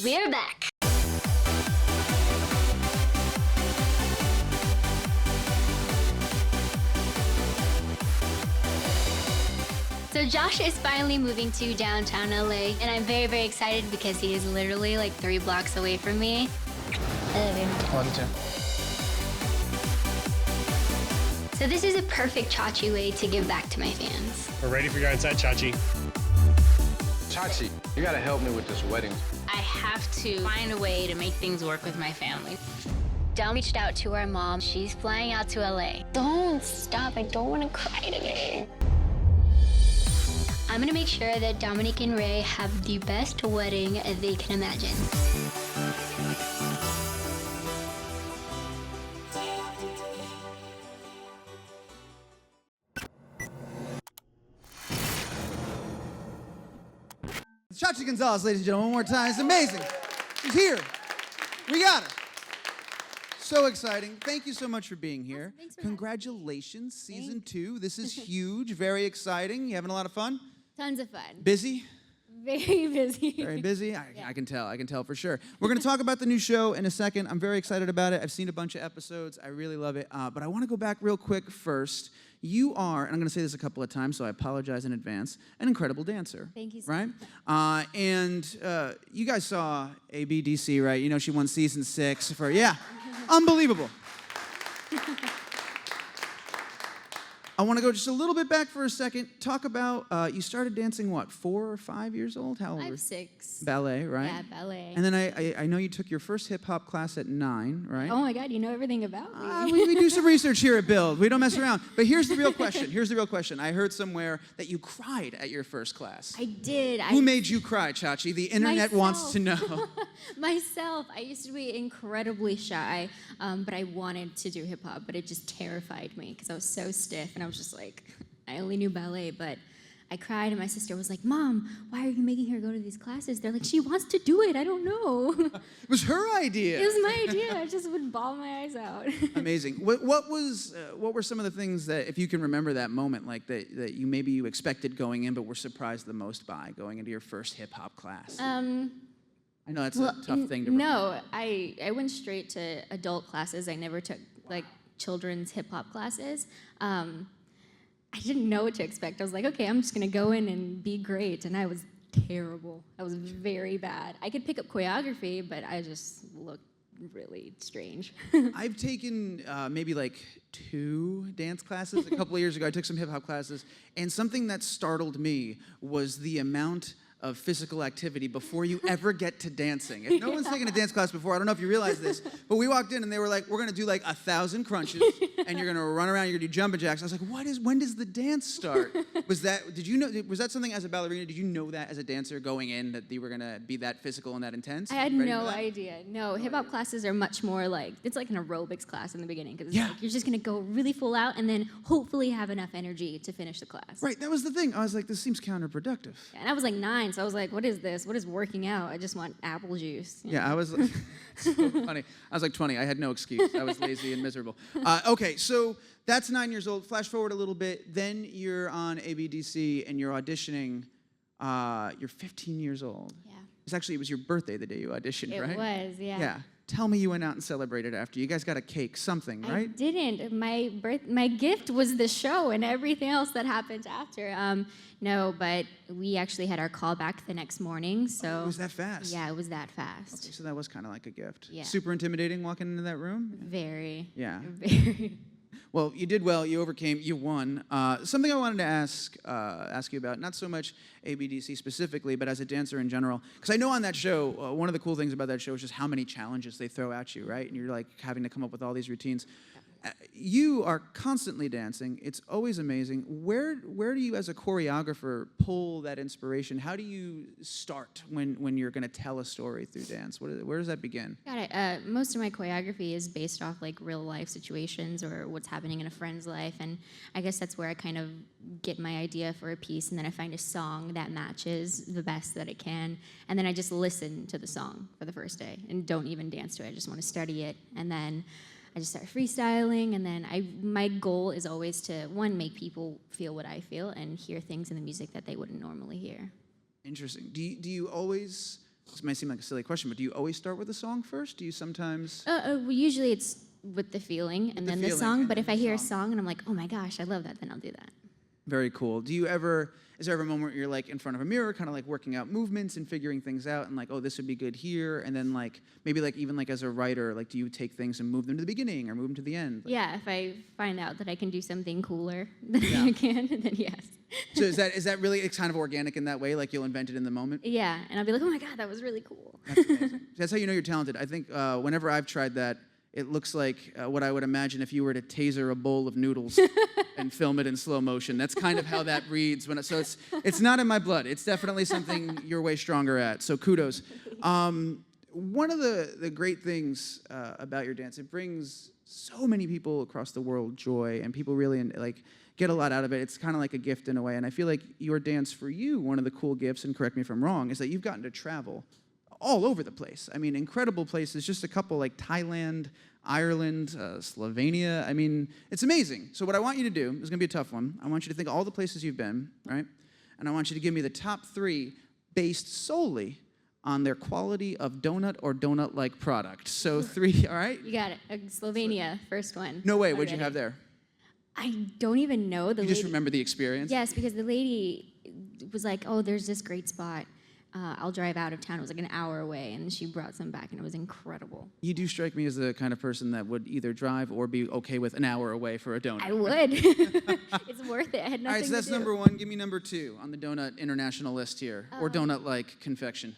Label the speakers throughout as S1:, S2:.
S1: We're back. So Josh is finally moving to downtown LA, and I'm very, very excited because he is literally like 3 blocks away from me. I love him.
S2: Love you too.
S1: So this is a perfect Chachi way to give back to my fans.
S3: We're ready for your inside, Chachi.
S4: Chachi, you gotta help me with this wedding.
S5: I have to find a way to make things work with my family.
S1: Dom reached out to our mom. She's flying out to LA. Don't stop. I don't want to cry today. I'm gonna make sure that Dominic and Ray have the best wedding they can imagine.
S6: Chachi Gonzales, ladies and gentlemen, one more time. It's amazing. She's here. We got her. So exciting. Thank you so much for being here.
S1: Thanks for
S6: Congratulations, season 2. This is huge, very exciting. You having a lot of fun?
S1: Tons of fun.
S6: Busy?
S1: Very busy.
S6: Very busy? I can tell for sure. We're going to talk about the new show in a second. I'm very excited about it. I've seen a bunch of episodes. I really love it. But I want to go back real quick first. You are, and I'm going to say this a couple of times, so I apologize in advance, an incredible dancer.
S1: Thank you so
S6: right?
S1: much.
S6: And you guys saw ABCDC, right? You know, she won season 6 for, yeah, unbelievable. I want to go just a little bit back for a second. Talk about, you started dancing, what, 4 or 5 years old? How old?
S1: 5, 6.
S6: Ballet, right?
S1: Yeah, ballet.
S6: And then I know you took your first hip-hop class at 9, right?
S1: Oh my God, you know everything about me.
S6: We do some research here at Build. We don't mess around. But here's the real question. I heard somewhere that you cried at your first class.
S1: I did.
S6: Who made you cry, Chachi? The internet wants to know.
S1: Myself. I used to be incredibly shy, but I wanted to do hip-hop, but it just terrified me because I was so stiff, and I was just like, I only knew ballet, but I cried, and my sister was like, Mom, why are you making her go to these classes? They're like, she wants to do it. I don't know.
S6: It was her idea.
S1: It was my idea. I just would bawl my eyes out.
S6: Amazing. What were some of the things that, if you can remember that moment, like that you maybe you expected going in, but were surprised the most by going into your first hip-hop class? I know that's a tough thing to remember.
S1: No, I went straight to adult classes. I never took like children's hip-hop classes. I didn't know what to expect. I was like, okay, I'm just gonna go in and be great, and I was terrible. I was very bad. I could pick up choreography, but I just looked really strange.
S6: I've taken maybe like 2 dance classes a couple of years ago. I took some hip-hop classes, and something that startled me was the amount of physical activity before you ever get to dancing. If no one's taken a dance class before, I don't know if you realize this, but we walked in and they were like, we're gonna do like 1,000 crunches, and you're gonna run around, you're gonna do jumping jacks. I was like, when does the dance start? Was that something as a ballerina, did you know that as a dancer going in, that you were gonna be that physical and that intense?
S1: I had no idea. No, hip-hop classes are much more like, it's like an aerobics class in the beginning, because like, you're just gonna go really full out and then hopefully have enough energy to finish the class.
S6: Right, that was the thing. I was like, this seems counterproductive.
S1: Yeah, and I was like 9, so I was like, what is this? What is working out? I just want apple juice.
S6: Yeah, I was like, so funny. I was like 20. I had no excuse. I was lazy and miserable. Okay, so that's 9 years old. Flash forward a little bit. Then you're on ABCDC and you're auditioning. You're 15 years old.
S1: Yeah.
S6: It was your birthday the day you auditioned, right?
S1: It was, yeah.
S6: Yeah. Tell me you went out and celebrated after. You guys got a cake, something, right?
S1: I didn't. My gift was the show and everything else that happened after. No, but we actually had our call back the next morning, so.
S6: It was that fast?
S1: Yeah, it was that fast.
S6: Okay, so that was kind of like a gift.
S1: Yeah.
S6: Super intimidating walking into that room?
S1: Very.
S6: Yeah.
S1: Very.
S6: Well, you did well. You overcame. You won. Something I wanted to ask you about, not so much ABCDC specifically, but as a dancer in general. Because I know on that show, one of the cool things about that show is just how many challenges they throw at you, right? And you're like having to come up with all these routines. You are constantly dancing. It's always amazing. Where do you, as a choreographer, pull that inspiration? How do you start when you're going to tell a story through dance? Where does that begin?
S1: Got it. Most of my choreography is based off like real life situations or what's happening in a friend's life, and I guess that's where I kind of get my idea for a piece, and then I find a song that matches the best that it can, and then I just listen to the song for the first day and don't even dance to it. I just want to study it, and then I just start freestyling, and then my goal is always to, one, make people feel what I feel and hear things in the music that they wouldn't normally hear.
S6: Interesting. Do you always this might seem like a silly question, but do you always start with a song first? Do you sometimes?
S1: Well, usually it's with the feeling and then the
S6: feeling
S1: song.
S6: and
S1: But
S6: then
S1: if I
S6: the
S1: hear a
S6: song.
S1: song and I'm like, oh my gosh, I love that, then I'll do that.
S6: Very cool. Is there ever a moment where you're like in front of a mirror, kind of like working out movements and figuring things out and like, oh, this would be good here? And then like, maybe like even like as a writer, like do you take things and move them to the beginning or move them to the end? Like,
S1: Yeah, if I find out that I can do something cooler than
S6: Yeah.
S1: I can, then yes.
S6: So is that really, it's kind of organic in that way? Like you'll invent it in the moment?
S1: Yeah, and I'll be like, oh my God, that was really cool.
S6: That's amazing. That's how you know you're talented. I think whenever I've tried that, it looks like what I would imagine if you were to taser a bowl of noodles and film it in slow motion. That's kind of how that reads. So it's not in my blood. It's definitely something you're way stronger at. So kudos. One of the great things about your dance, it brings so many people across the world joy, and people really like get a lot out of it. It's kind of like a gift in a way. And I feel like your dance for you, one of the cool gifts, and correct me if I'm wrong, is that you've gotten to travel all over the place. I mean, incredible places, just a couple like Thailand, Ireland, Slovenia. I mean, it's amazing. So what I want you to do, is gonna be a tough one. I want you to think of all the places you've been, right? And I want you to give me the top 3 based solely on their quality of donut or donut-like product. So 3, all right?
S1: You got it. Slovenia, first one.
S6: No way, what'd you
S1: Already.
S6: have there?
S1: I don't even know the
S6: You
S1: lady.
S6: just remember the experience?
S1: Yes, because the lady was like, oh, there's this great spot. I'll drive out of town. It was like an hour away, and she brought some back, and it was incredible.
S6: You do strike me as the kind of person that would either drive or be okay with an hour away for a donut.
S1: I would. It's worth it. I had nothing
S6: All right, so that's
S1: to do.
S6: number 1. Give me number 2 on the donut international list here, or donut-like confection.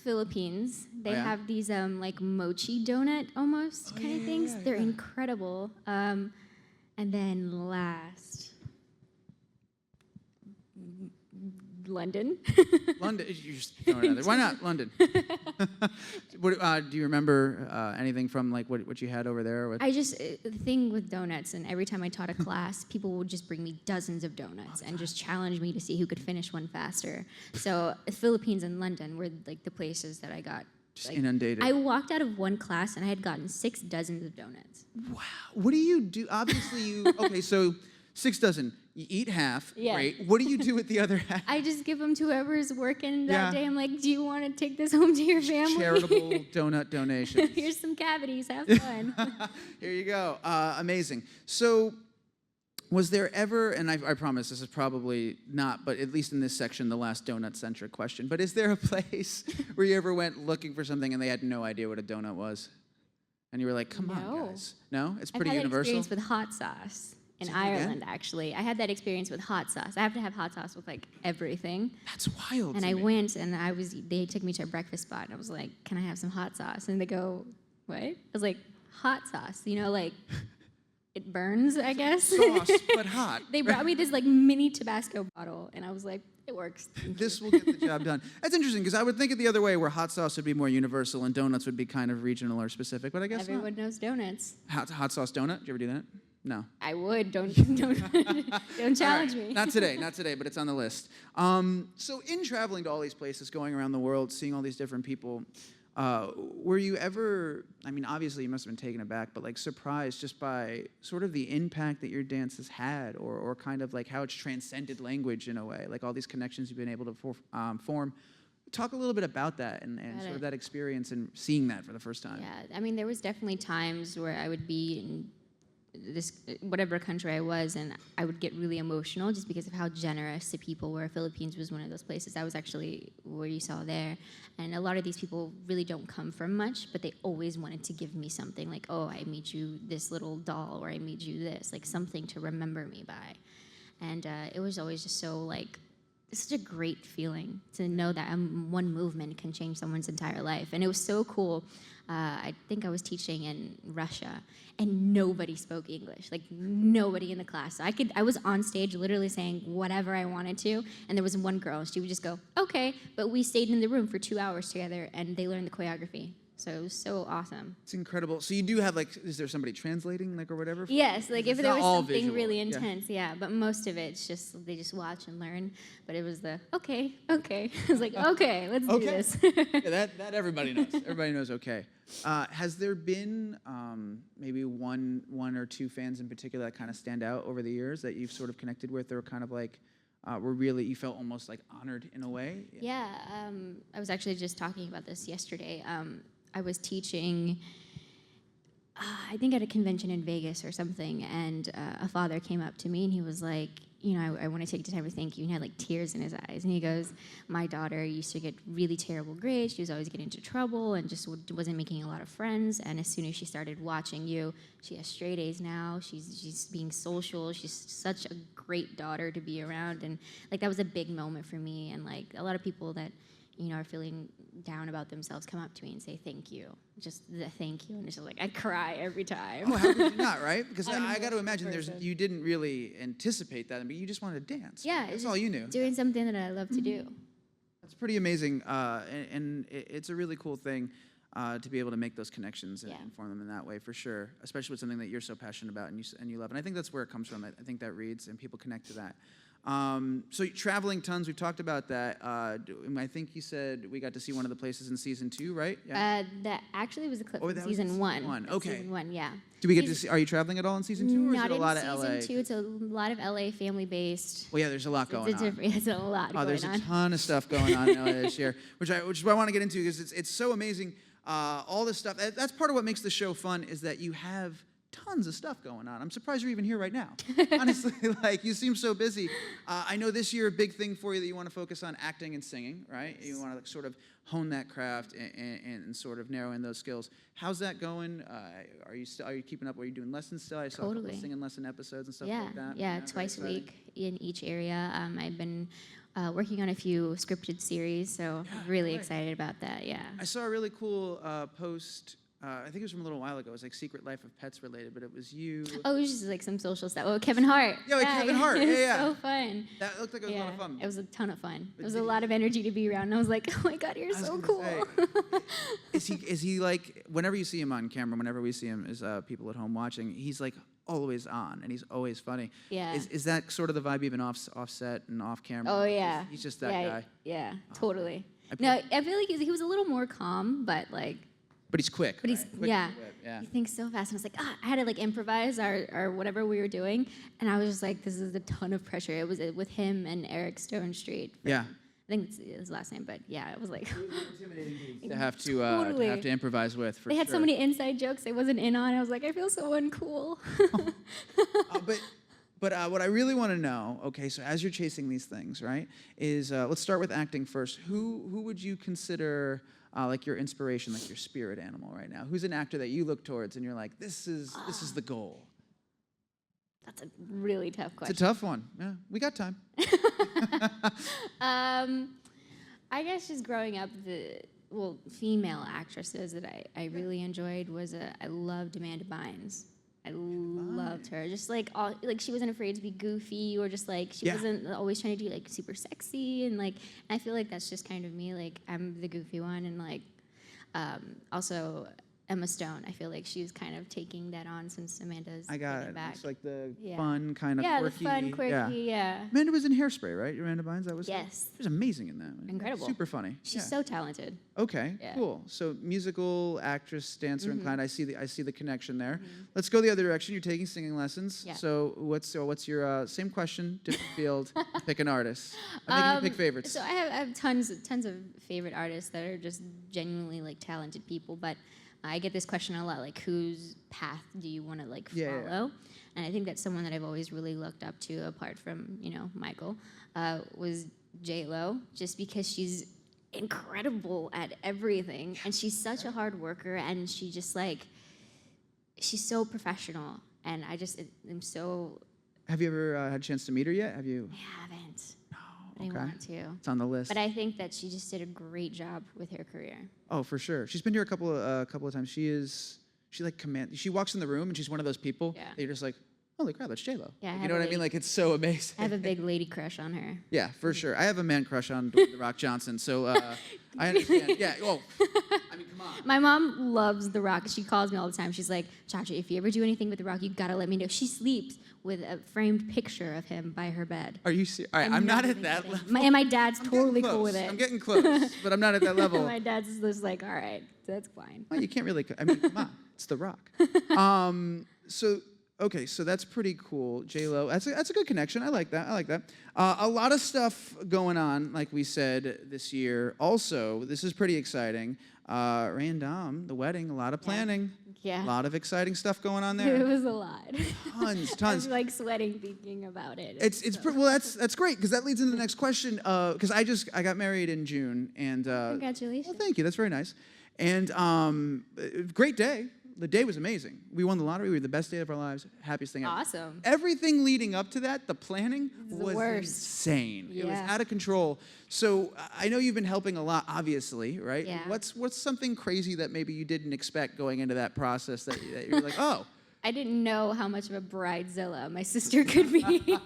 S1: Philippines. They
S6: yeah?
S1: have these like mochi donut almost kind of things. They're incredible. And then last, London.
S6: London, you're just throwing it out there. Why not London? Do you remember anything from like what you had over there? With?
S1: The thing with donuts, and every time I taught a class, people would just bring me dozens of donuts and just challenge me to see who could finish one faster. So the Philippines and London were like the places that I got.
S6: Just
S1: like,
S6: inundated.
S1: I walked out of one class and I had gotten 6 dozens of donuts.
S6: Wow. What do you do? Obviously, okay, so 6 dozen. You eat half.
S1: Yeah.
S6: Great. What do you do with the other half?
S1: I just give them to whoever's working that
S6: Yeah.
S1: day. I'm like, do you want to take this home to your family?
S6: Charitable donut donations.
S1: Here's some cavities. Have fun.
S6: Here you go. Amazing. So, was there ever, and I promise this is probably not, but at least in this section, the last donut-centric question, but is there a place where you ever went looking for something and they had no idea what a donut was? And you were like, come on,
S1: No.
S6: guys. No? It's
S1: I've
S6: pretty
S1: had that
S6: universal?
S1: experience with hot sauce in
S6: Say that again?
S1: Ireland, actually. I had that experience with hot sauce. I have to have hot sauce with like everything.
S6: That's wild
S1: And
S6: to
S1: I
S6: me.
S1: went and they took me to a breakfast spot and I was like, can I have some hot sauce? And they go, what? I was like, hot sauce, like it burns, I guess.
S6: Sauce, but hot.
S1: They brought me this like mini Tabasco bottle and I was like, it works.
S6: This will get the job done. That's interesting because I would think it the other way, where hot sauce would be more universal and donuts would be kind of regional or specific, but I guess
S1: Everyone knows donuts.
S6: not. Hot sauce donut? Did you ever do that? No.
S1: I would. Don't challenge me.
S6: Not today, but it's on the list. So in traveling to all these places, going around the world, seeing all these different people, were you ever, I mean, obviously you must have been taken aback, but like surprised just by sort of the impact that your dance has had, or kind of like how it's transcended language in a way, like all these connections you've been able to form. Talk a little bit about that and sort of that experience and seeing that for the first time.
S1: Yeah, I mean, there was definitely times where I would be in this whatever country I was, and I would get really emotional just because of how generous the people were. Philippines was one of those places. That was actually where you saw there, and a lot of these people really don't come from much, but they always wanted to give me something, like, oh, I made you this little doll, or I made you this, like something to remember me by, and it was always just so like. It's such a great feeling to know that one movement can change someone's entire life. And it was so cool. I think I was teaching in Russia, and nobody spoke English. Like, nobody in the class. I was on stage literally saying whatever I wanted to, and there was one girl, she would just go, okay. But we stayed in the room for 2 hours together, and they learned the choreography. So it was so awesome.
S6: It's incredible. So you do have like, is there somebody translating like or whatever?
S1: Yes, like if
S6: It's
S1: there
S6: not
S1: was
S6: all
S1: something
S6: visual,
S1: really
S6: yeah.
S1: intense, yeah. But most of it's just, they just watch and learn. But it was the, okay. I was like, okay, let's do this.
S6: Yeah, that everybody knows. Everybody knows okay. Has there been maybe one or two fans in particular that kind of stand out over the years that you've sort of connected with, or kind of like were really, you felt almost like honored in a way?
S1: Yeah, I was actually just talking about this yesterday. I was teaching, I think at a convention in Vegas or something, and a father came up to me and he was like, you know, I want to take the time to thank you. And he had like tears in his eyes. And he goes, my daughter used to get really terrible grades. She was always getting into trouble and just wasn't making a lot of friends. And as soon as she started watching you, she has straight A's now. She's being social. She's such a great daughter to be around. And like that was a big moment for me. And like a lot of people that, you know, are feeling down about themselves come up to me and say thank you. Just the thank you. And it's just like, I cry every time.
S6: Oh, how could you not, right? Because I got to imagine
S1: person.
S6: you didn't really anticipate that, but you just wanted to dance.
S1: Yeah.
S6: Right? That's all you knew.
S1: Doing something that I love to do.
S6: That's pretty amazing, and it's a really cool thing to be able to make those connections and form them in that way, for sure, especially with something that you're so passionate about and you love. And I think that's where it comes from. I think that reads, and people connect to that. So you're traveling tons, we've talked about that. I think you said we got to see one of the places in season 2, right? Yeah.
S1: That actually was a clip from
S6: that
S1: season
S6: was
S1: 1.
S6: Season 1,
S1: That's
S6: okay.
S1: Season 1, yeah.
S6: Do we get to see, are you traveling at all in season 2, or is
S1: Not
S6: it a lot
S1: in
S6: of LA?
S1: season 2. It's a lot of LA family-based.
S6: Well, yeah, there's a lot going on.
S1: It's a lot going
S6: There's
S1: on.
S6: a ton of stuff going on in LA this year, which is what I want to get into because it's so amazing. All this stuff. That's part of what makes the show fun is that you have tons of stuff going on. I'm surprised you're even here right now. Honestly, like you seem so busy. I know this year a big thing for you that you want to focus on acting and singing, right? You want to like, sort of hone that craft and sort of narrow in those skills. How's that going? Are you keeping up? Are you doing lessons still? I saw a couple of singing lesson episodes and stuff like that.
S1: Yeah, twice a week in each area. I've been working on a few scripted series, so really excited about that. Yeah.
S6: I saw a really cool post. I think it was from a little while ago. It was like Secret Life of Pets related, but it was you.
S1: Oh, it was just like some social stuff. Oh, Kevin Hart.
S6: Yeah, like Kevin Hart.
S1: It was
S6: Yeah.
S1: so fun.
S6: That looked like it was a lot of fun.
S1: It was a ton of fun. It was a lot of energy to be around. And I was like, oh my God, you're so cool.
S6: Is he like, whenever you see him on camera, whenever we see him as people at home watching, he's like always on and he's always funny.
S1: Yeah.
S6: Is that sort of the vibe even offset and off camera?
S1: Oh yeah.
S6: He's just that guy.
S1: Yeah, totally. No, I feel like he was a little more calm, but like.
S6: But he's quick.
S1: But he's
S6: quick
S1: yeah.
S6: to the whip, yeah.
S1: He thinks so fast, and I was like, I had to like improvise our whatever we were doing, and I was just like, this is a ton of pressure. It was with him and Eric Stone Street.
S6: Yeah.
S1: I think it's his last name, but yeah, it was like
S6: To have to improvise with. For
S1: they had
S6: sure.
S1: so many inside jokes I wasn't in on. I was like, I feel so uncool.
S6: But what I really want to know, okay, so as you're chasing these things, right, is let's start with acting first. Who would you consider like your inspiration, like your spirit animal right now? Who's an actor that you look towards and you're like, this is the goal?
S1: That's a really tough question.
S6: It's a tough one. Yeah, we got time.
S1: I guess just growing up, female actresses that I really enjoyed was I loved Amanda Bynes. I loved her. Just like she wasn't afraid to be goofy or just like she wasn't always trying to do like super sexy and like I feel like that's just kind of me. Like I'm the goofy one and like also Emma Stone. I feel like she's kind of taking that on since Amanda's getting back.
S6: It's like the fun kind of quirky.
S1: The fun, quirky, yeah.
S6: Amanda was in Hairspray, right? Amanda Bynes, that was
S1: Yes.
S6: She was amazing in that.
S1: Incredible.
S6: Super funny.
S1: She's so talented.
S6: Okay,
S1: Yeah.
S6: cool. So musical, actress, dancer inclined. I see the connection there. Let's go the other direction. You're taking singing lessons.
S1: Yeah.
S6: So what's your same question, different field? Pick an artist. I'm making you pick favorites.
S1: So I have tons of favorite artists that are just genuinely like talented people, but I get this question a lot, like whose path do you want to like follow?
S6: Yeah.
S1: And I think that's someone that I've always really looked up to, apart from Michael, was J-Lo, just because she's incredible at everything, and she's such a hard worker, and she's so professional, and I am so.
S6: Have you ever had a chance to meet her yet? Have you?
S1: I haven't.
S6: Okay.
S1: I want to.
S6: It's on the list.
S1: But I think that she just did a great job with her career.
S6: Oh, for sure. She's been here a couple of times. She walks in the room and she's one of those people that you're just like, holy crap, that's J-Lo.
S1: Yeah,
S6: you know what I mean? Like it's so amazing.
S1: I have a big lady crush on her.
S6: Yeah, for sure. I have a man crush on The Rock Johnson, so I understand. Yeah. Oh, I mean, come on.
S1: My mom loves The Rock. She calls me all the time. She's like, Chachi, if you ever do anything with The Rock, you gotta let me know. She sleeps with a framed picture of him by her bed.
S6: Are you serious? All right, I'm not at that level.
S1: And my dad's totally cool with it.
S6: I'm getting close, but I'm not at that level.
S1: My dad's just like, all right, that's fine.
S6: Well, you can't really. I mean, come on, it's The Rock. So Okay, so that's pretty cool. J-Lo, that's a good connection. I like that. A lot of stuff going on, like we said, this year. Also, this is pretty exciting. Ray and Dom, the wedding, a lot of planning.
S1: Yeah.
S6: A lot of exciting stuff going on
S1: It
S6: there.
S1: was a lot.
S6: Tons.
S1: I was like sweating thinking about it.
S6: Well, that's great because that leads into the next question. Because I got married in June and
S1: Congratulations.
S6: Well, thank you. That's very nice. And great day. The day was amazing. We won the lottery. We were the best day of our lives. Happiest thing ever.
S1: Awesome.
S6: Everything leading up to that, the planning was
S1: worst.
S6: insane. It was
S1: Yeah.
S6: out of control. So I know you've been helping a lot, obviously, right?
S1: Yeah.
S6: What's something crazy that maybe you didn't expect going into that process that you're like, oh.
S1: I didn't know how much of a bridezilla my sister could be.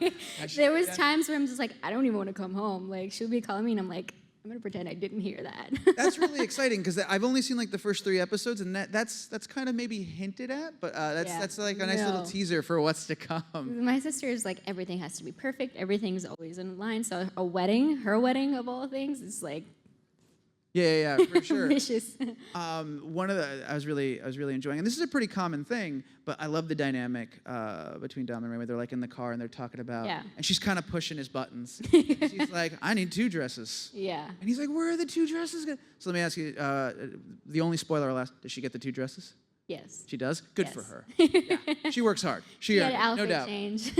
S1: There was times where I'm just like, I don't even want to come home. Like, she'll be calling me and I'm like, I'm gonna pretend I didn't hear that.
S6: That's really exciting because I've only seen like the first 3 episodes, and that's kind of maybe hinted at, but that's like a nice little teaser for what's to come.
S1: My sister is like, everything has to be perfect. Everything's always in line. So a wedding, her wedding of all things, is like
S6: Yeah, for sure.
S1: vicious.
S6: One of the I was really enjoying, and this is a pretty common thing, but I love the dynamic between Dom and Ray. They're like in the car and they're talking about, and she's kind of pushing his buttons. She's like, I need 2 dresses.
S1: Yeah.
S6: And he's like, where are the 2 dresses? So let me ask you, the only spoiler I'll ask, does she get the 2 dresses?
S1: Yes.
S6: She does? Good
S1: Yes.
S6: for her. Yeah. She works hard.
S1: She had an
S6: no
S1: outfit
S6: doubt.
S1: change.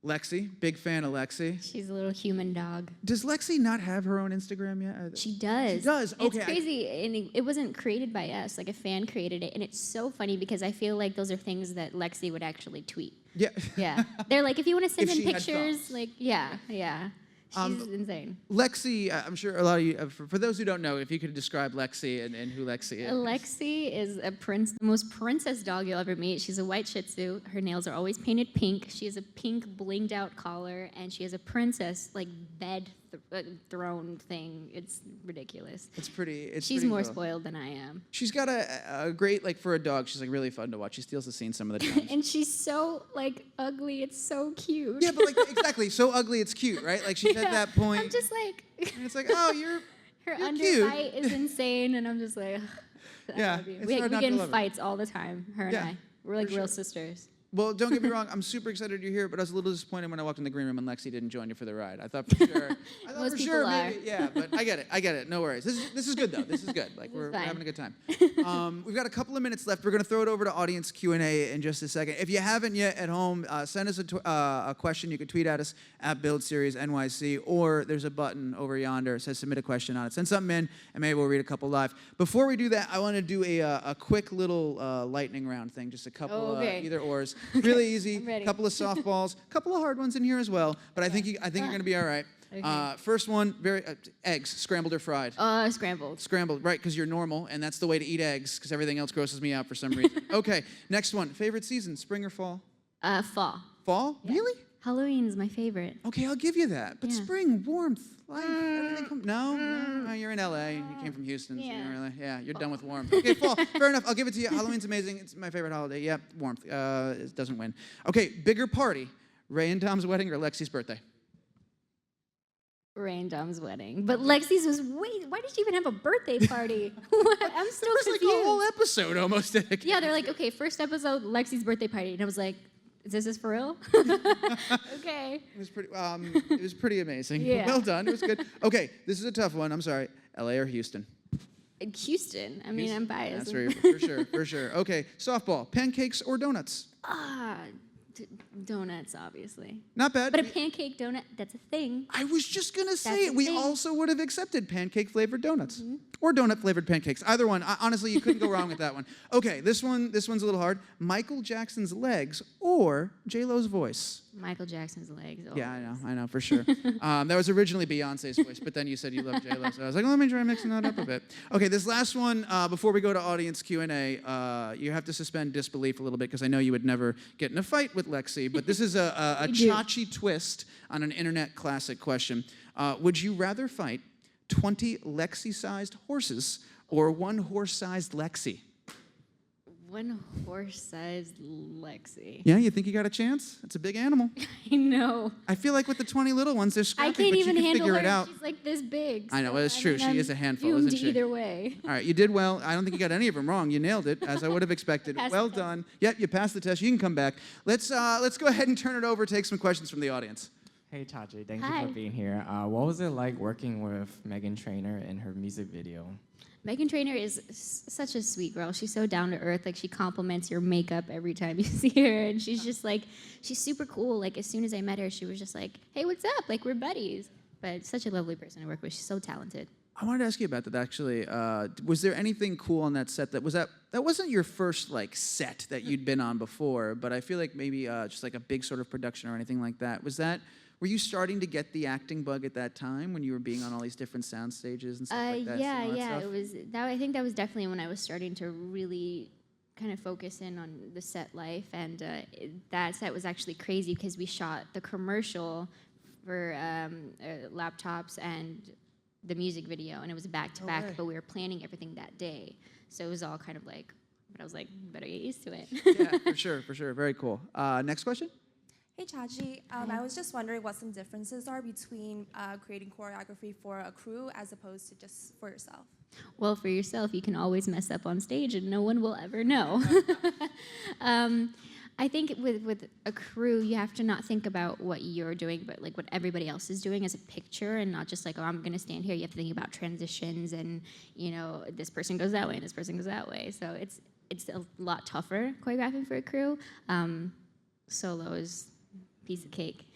S6: Lexi, big fan of Lexi.
S1: She's a little human dog.
S6: Does Lexi not have her own Instagram yet?
S1: She does.
S6: She does. Okay.
S1: It's crazy, and it wasn't created by us. Like a fan created it, and it's so funny because I feel like those are things that Lexi would actually tweet.
S6: Yeah.
S1: Yeah. They're like, if you want to send
S6: If
S1: in
S6: she had
S1: pictures,
S6: thoughts.
S1: like, yeah. She's insane.
S6: Lexi, I'm sure a lot of you, for those who don't know, if you could describe Lexi and who Lexi is.
S1: Lexi is the most princess dog you'll ever meet. She's a white Shih Tzu. Her nails are always painted pink. She has a pink blinged out collar, and she has a princess like bed throne thing. It's ridiculous.
S6: She's
S1: She's more spoiled than I am.
S6: She's got a great, like for a dog, she's like really fun to watch. She steals the scene some of the time.
S1: And she's so like ugly. It's so cute.
S6: Yeah, but like exactly, so ugly it's cute, right? Like she's at that point.
S1: I'm just like.
S6: And it's like, oh, you're
S1: Her
S6: cute.
S1: underbite is insane, and I'm just like. I
S6: Yeah,
S1: love you.
S6: it's
S1: We
S6: hard not
S1: get
S6: to
S1: in
S6: love her.
S1: fights all the time. Her and
S6: Yeah,
S1: I. We're like
S6: for
S1: real
S6: sure.
S1: sisters.
S6: Well, don't get me wrong. I'm super excited you're here, but I was a little disappointed when I walked in the green room and Lexi didn't join you for the ride. I thought for sure.
S1: Most people are.
S6: Maybe, yeah, but I get it. No worries. This is good though. This is good. Like we're
S1: fine.
S6: having a good time. We've got a couple of minutes left. We're gonna throw it over to audience Q&A in just a second. If you haven't yet at home, send us a question. You can tweet at us at BuildSeriesNYC, or there's a button over yonder. It says submit a question on it. Send something in, and maybe we'll read a couple live. Before we do that, I want to do a quick little lightning round thing. Just a couple either ors. Really easy.
S1: I'm ready.
S6: Couple of softballs, couple of hard ones in here as well. But I think you're gonna be all right.
S1: Okay.
S6: First one, eggs, scrambled or fried?
S1: Scrambled.
S6: Scrambled, right? Because you're normal, and that's the way to eat eggs. Because everything else grosses me out for some reason. Okay, next one. Favorite season, spring or fall?
S1: Fall.
S6: Fall?
S1: Yeah.
S6: Really?
S1: Halloween's my favorite.
S6: Okay, I'll give you that. But
S1: Yeah.
S6: spring, warmth, life, everything. No, you're in LA. You came from Houston. So
S1: Yeah.
S6: you're done with warmth. Okay, fall. Fair enough. I'll give it to you. Halloween's amazing. It's my favorite holiday. Yeah, warmth. It doesn't win. Okay, bigger party. Ray and Tom's wedding or Lexi's birthday?
S1: Ray and Dom's wedding. But Lexi's was, why did you even have a birthday party? I'm still
S6: There was like
S1: confused.
S6: a whole episode almost dedicated.
S1: Yeah, they're like, okay, first episode, Lexi's birthday party. And I was like, is this for real? Okay.
S6: It was pretty amazing.
S1: Yeah.
S6: Well done. It was good. Okay, this is a tough one. I'm sorry. LA or Houston?
S1: Houston. I mean, I'm biased.
S6: That's right, for sure. Okay, softball. Pancakes or donuts?
S1: Donuts, obviously.
S6: Not bad.
S1: But a pancake donut, that's a thing.
S6: I was just gonna say
S1: That's
S6: it.
S1: a
S6: We
S1: thing.
S6: also would have accepted pancake flavored donuts or donut flavored pancakes. Either one. Honestly, you couldn't go wrong with that one. Okay, this one's a little hard. Michael Jackson's legs or J-Lo's voice.
S1: Michael Jackson's legs.
S6: Yeah, I know for sure. That was originally Beyonce's voice, but then you said you love J-Lo, so I was like, let me try mixing that up a bit. Okay, this last one before we go to audience Q&A, you have to suspend disbelief a little bit because I know you would never get in a fight with Lexi, but this is a Chachi twist on an internet classic question. Would you rather fight 20 Lexi-sized horses or one horse-sized Lexi?
S1: One horse-sized Lexi.
S6: Yeah, you think you got a chance? It's a big animal.
S1: I know.
S6: I feel like with the 20 little ones, they're
S1: I
S6: scrappy,
S1: can't
S6: but
S1: even
S6: you can
S1: handle
S6: figure
S1: her.
S6: it out.
S1: She's like this big.
S6: I know,
S1: so,
S6: it's true.
S1: mean,
S6: She
S1: I'm
S6: is a handful,
S1: doomed
S6: isn't she?
S1: either way.
S6: All right, you did well. I don't think you got any of them wrong. You nailed it, as I would have expected.
S1: Passed
S6: Well
S1: the test.
S6: done. Yep, you passed the test. You can come back. Let's go ahead and turn it over, take some questions from the audience.
S2: Hey Chachi, thank
S1: Hi.
S2: you for being here. What was it like working with Meghan Trainor in her music video?
S1: Meghan Trainor is such a sweet girl. She's so down to earth. Like, she compliments your makeup every time you see her, and she's just like, she's super cool. Like, as soon as I met her, she was just like, hey, what's up? Like, we're buddies. But such a lovely person to work with. She's so talented.
S6: I wanted to ask you about that, actually. Was there anything cool on that set that wasn't your first, like, set that you'd been on before, but I feel like maybe just like a big sort of production or anything like that. Were you starting to get the acting bug at that time when you were being on all these different sound stages and stuff like that?
S1: Yeah,
S6: all that
S1: yeah.
S6: stuff?
S1: It was that. I think that was definitely when I was starting to really kind of focus in on the set life, and that set was actually crazy because we shot the commercial for laptops and the music video, and it was back to back. But we were planning everything that day, so it was all kind of like. But I was like, better get used to it.
S6: Yeah, for sure. Very cool. Next question?
S3: Hey Chachi, I was just wondering what some differences are between creating choreography for a crew as opposed to just for yourself.
S1: Well, for yourself, you can always mess up on stage, and no one will ever know. I think with a crew, you have to not think about what you're doing, but like what everybody else is doing as a picture, and not just like, oh, I'm going to stand here. You have to think about transitions, and this person goes that way, and this person goes that way. So it's a lot tougher choreographing for a crew. Solo is piece of cake.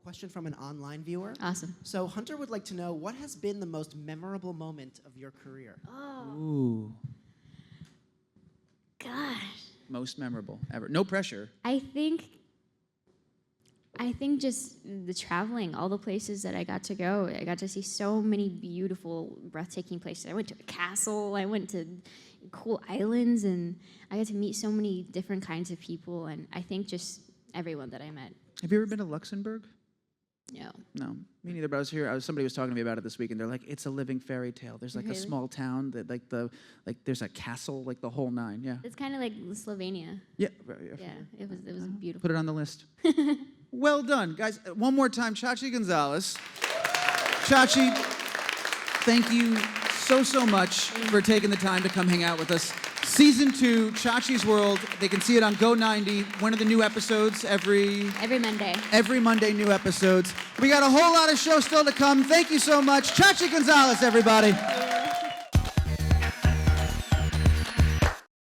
S7: Question from an online viewer.
S1: Awesome.
S7: So Hunter would like to know, what has been the most memorable moment of your career?
S6: Ooh.
S1: Gosh.
S6: Most memorable ever. No pressure.
S1: I think just the traveling, all the places that I got to go. I got to see so many beautiful, breathtaking places. I went to a castle. I went to cool islands, and I got to meet so many different kinds of people, and I think just everyone that I met.
S6: Have you ever been to Luxembourg?
S1: No.
S6: No, me neither. But I was here. Somebody was talking to me about it this week, and they're like, "It's a living fairy tale." There's like a
S1: Really?
S6: small town that, there's a castle, like the whole nine. Yeah.
S1: It's kind of like Slovenia.
S6: Yeah.
S1: Yeah, it was beautiful.
S6: Put it on the list. Well done, guys. One more time, Chachi Gonzales. Chachi, thank you so much for taking the time to come hang out with us. Season 2, Chachi's World. They can see it on Go90. One of the new episodes every
S1: Monday.
S6: Every Monday, new episodes. We got a whole lot of shows still to come. Thank you so much. Chachi Gonzales, everybody.